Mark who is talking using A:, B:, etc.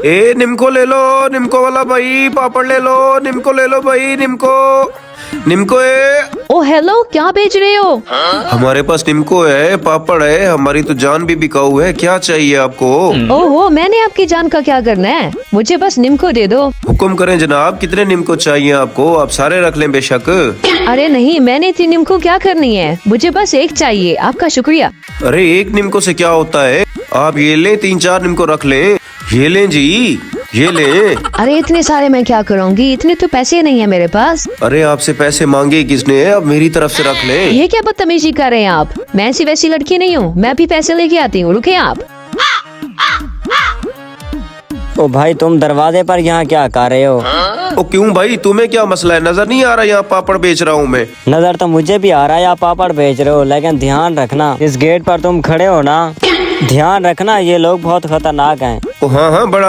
A: ए निम्को ले लो, निम्को वाला भाई पापड़ ले लो, निम्को ले लो भाई, निम्को निम्को है।
B: ओ हेलो, क्या बेच रहे हो?
A: हमारे पास निम्को है, पापड़ है, हमारी तो जान भी बिकाऊ है। क्या चाहिए आपको?
B: ओहो, मैंने आपकी जान का क्या करना है, मुझे बस निम्को दे दो।
A: हुक्म करें जनाब, कितने निम्को चाहिए आपको? आप सारे रख लें बेशक।
B: अरे नहीं, मैंने इतनी निम्को क्या करनी है, मुझे बस एक चाहिए। आपका शुक्रिया।
A: अरे एक निम्को से क्या होता है, आप ये लें, 3-4 निम्को रख लें। ये लें जी, ये लें।
B: अरे इतने सारे मैं क्या करूँगी, इतने तो पैसे नहीं है मेरे पास।
A: अरे आपसे पैसे मांगे किसने? अब मेरी तरफ से रख लें।
B: ये क्या बदतमीजी कर रहे हैं आप? मैं ऐसी वैसी लड़की नहीं हूँ, मैं भी पैसे लेके आती हूँ। रुके आप।
C: ओ भाई, तुम दरवाजे पर यहाँ क्या कर रहे हो?
A: ओ क्यों भाई, तुम्हें क्या मसला है? नजर नहीं आ रहा यहाँ पापड़ बेच रहा हूँ मैं?
C: नजर तो मुझे भी आ रहा है, आप पापड़ बेच रहे हो, लेकिन ध्यान रखना, इस गेट पर तुम खड़े हो ना, ध्यान रखना, ये लोग बहुत खतरनाक हैं।
A: ओ हाँ हाँ, बड़ा